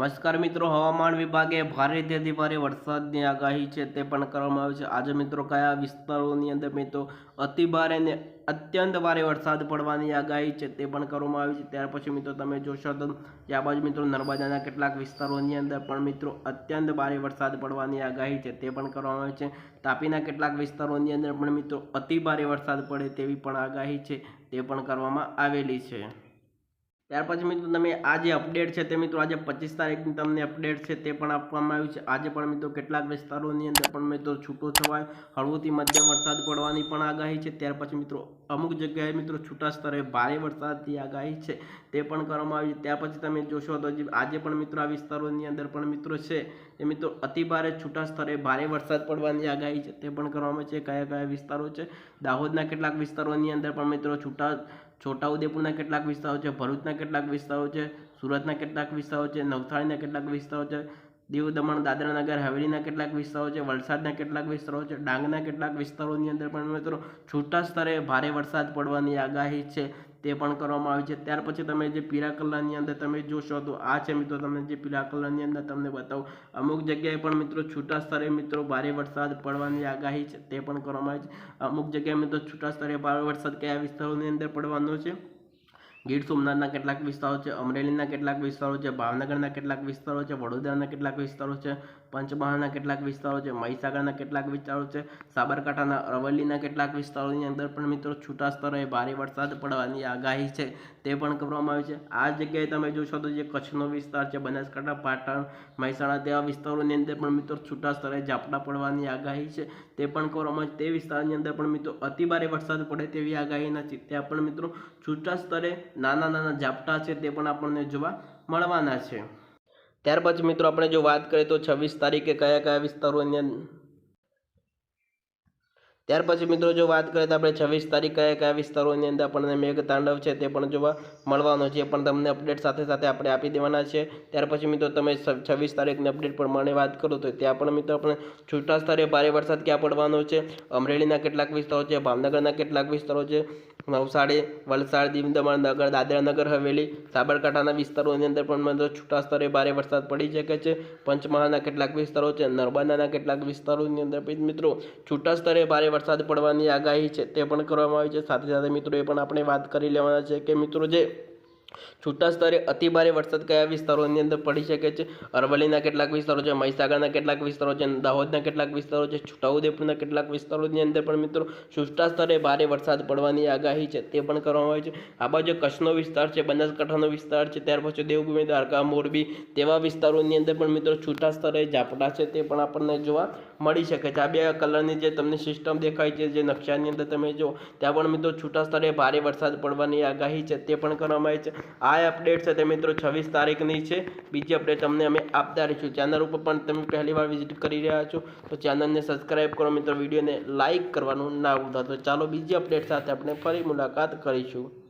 નમસ્કાર મિત્રો, હવામાન વિભાગે ભારેથી અતિભારે વરસાદની આગાહી છે તે પણ કરવામાં આવી છે। આજે મિત્રો કયા વિસ્તારોની અંદર મિત્રો અતિભારે અને અત્યંત ભારે વરસાદ પડવાની આગાહી છે તે પણ કરવામાં આવી છે। ત્યાર પછી મિત્રો તમે જોશો તો આ બાજુ મિત્રો નર્મદાના કેટલાક વિસ્તારોની અંદર પણ મિત્રો અત્યંત ભારે વરસાદ પડવાની આગાહી છે તે પણ કરવામાં આવી છે। તાપીના કેટલાક વિસ્તારોની અંદર પણ મિત્રો અતિભારે વરસાદ પડે તેવી પણ આગાહી છે તે પણ કરવામાં આવેલી છે। ત્યાર પછી મિત્રો તમે આ જે અપડેટ છે તે મિત્રો આજે 25 તારીખની તમને અપડેટ છે તે પણ આપવામાં આવ્યું છે। આજે પણ મિત્રો કેટલાક વિસ્તારોની અંદર પણ મિત્રો છૂટોછવાયો હળવોથી મધ્યમ વરસાદ પડવાની પણ આગાહી છે। ત્યાર પછી મિત્રો અમુક જગ્યાએ મિત્રો છૂટા સ્તરે ભારે વરસાદની આગાહી છે તે પણ કરવામાં આવી છે। ત્યાર પછી તમે જોશો તો આજે પણ મિત્રો આ વિસ્તારોની અંદર પણ મિત્રો છે એ મિત્રો અતિભારે છૂટા સ્તરે ભારે વરસાદ પડવાની આગાહી છે તે પણ કરવામાં છે। કયા કયા વિસ્તારો છે? દાહોદના કેટલાક વિસ્તારોની અંદર પણ મિત્રો છોટાઉદેપુરના કેટલાક વિસ્તારો છે, ભરૂચના કેટલાક વિસ્તારો છે, સુરતના કેટલાક વિસ્તારો છે, નવસારીના કેટલાક વિસ્તારો છે, દીવ દમણ દાદરા નગર હવેલીના કેટલાક વિસ્તારો છે, વલસાડના કેટલાક વિસ્તારો છે, ડાંગના કેટલાક વિસ્તારોની અંદર પણ મિત્રો છૂટા સ્તરે ભારે વરસાદ પડવાની આગાહી છે તે પણ કરવામાં આવી છે। ત્યાર પછી તમે જે પીળા કલરની અંદર તમે જોશો તો આ છે મિત્રો, તમને જે પીળા કલરની અંદર તમને બતાવું અમુક જગ્યાએ પણ મિત્રો છૂટા સ્તરે મિત્રો ભારે વરસાદ પડવાની આગાહી છે તે પણ કરવામાં આવી છે। અમુક જગ્યાએ મિત્રો છૂટા સ્તરે ભારે વરસાદ કયા વિસ્તારોની અંદર પડવાનો છે? ગીર સોમનાથના કેટલાક વિસ્તારો છે, અમરેલીના કેટલાક વિસ્તારો છે, ભાવનગરના કેટલાક વિસ્તારો છે, વડોદરાના કેટલાક વિસ્તારો છે, પંચમહાલના કેટલાક વિસ્તારો છે, મહીસાગરના કેટલાક વિસ્તારો છે, સાબરકાંઠાના અરવલ્લીના કેટલાક વિસ્તારોની અંદર પણ મિત્રો છૂટા સ્તરે ભારે વરસાદ પડવાની આગાહી છે તે પણ કરવામાં આવી છે। આ જગ્યાએ તમે જોશો તો જે કચ્છનો વિસ્તાર છે, બનાસકાંઠા, પાટણ, મહેસાણા તેવા વિસ્તારોની અંદર પણ મિત્રો છૂટા સ્તરે ઝાપટા પડવાની આગાહી છે તે પણ કરવામાં આવે છે। તે વિસ્તારની અંદર પણ મિત્રો અતિભારે વરસાદ પડે તેવી આગાહી નથી, ત્યાં પણ મિત્રો છૂટા સ્તરે નાના નાના ઝાપટા છે તે પણ આપણને જોવા મળવાના છે। ત્યાર પછી મિત્રો આપણે જો વાત કરીએ તો 26 તારીખે કયા કયા વિસ્તારોની અંદર ત્યાર પછી મિત્રો જો વાત કરીએ તો આપણે 26 તારીખ કયા કયા વિસ્તારોની અંદર આપણને મેઘતાંડવ છે તે પણ જોવા મળવાનો છે, પણ તમને અપડેટ સાથે સાથે આપણે આપી દેવાના છે। ત્યાર પછી મિત્રો તમે 26 તારીખની અપડેટ પ્રમાણે વાત કરો તો ત્યાં પણ મિત્રો આપણે છૂટા સ્તરે ભારે વરસાદ ક્યાં પડવાનો છે? અમરેલીના કેટલાક વિસ્તારો છે, ભાવનગરના કેટલાક વિસ્તારો છે, નવસારી, વલસાડ, દીવ દમણ નગર દાદરા નગર હવેલી, સાબરકાંઠાના વિસ્તારોની અંદર પણ મિત્રો છૂટા સ્તરે ભારે વરસાદ પડી શકે છે। પંચમહાલના કેટલાક વિસ્તારો છે, નર્મદાના કેટલાક વિસ્તારોની અંદર મિત્રો છૂટા સ્તરે ભારે વરસાદ પડવાની આગાહી છે તે પણ કરવામાં આવી છે। સાથે સાથે મિત્રો એ પણ આપણે વાત કરી લેવાના છે કે મિત્રો જે છૂટા સ્તરે અતિભારે વરસાદ કયા વિસ્તારોની અંદર પડી શકે છે? અરવલ્લીના કેટલાક વિસ્તારો છે, મહીસાગરના કેટલાક વિસ્તારો છે, દાહોદના કેટલાક વિસ્તારો છે, છોટાઉદેપુરના કેટલાક વિસ્તારોની અંદર પણ મિત્રો છૂટા સ્તરે ભારે વરસાદ પડવાની આગાહી છે તે પણ કરવામાં આવી છે। આ બાજુ કચ્છનો વિસ્તાર છે, બનાસકાંઠાનો વિસ્તાર છે, ત્યાર પછી દેવભૂમિ, દ્વારકા, મોરબી તેવા વિસ્તારોની અંદર પણ મિત્રો છૂટા સ્તરે ઝાપટા છે તે પણ આપણને જોવા મળી શકે છે। આ બે કલરની જે તમને સિસ્ટમ દેખાય છે, જે નકશાની અંદર તમે જો ત્યાં પણ મિત્રો છૂટા સ્તરે ભારે વરસાદ પડવાની આગાહી છે તે પણ કરવામાં આવી છે। આ અપડેટ છે તે મિત્રો 26 તારીખની છે। બીજી અપડેટ તમને અમે આપતા રહીશું। ચેનલ ઉપર પણ તમે પહેલી વાર વિઝિટ કરી રહ્યા છો તો ચેનલને સબસ્ક્રાઈબ કરો મિત્રો, વિડીયોને લાઇક કરવાનું ના ભૂલતા। તો ચાલો બીજી અપડેટ સાથે આપણે ફરી મુલાકાત કરીશું।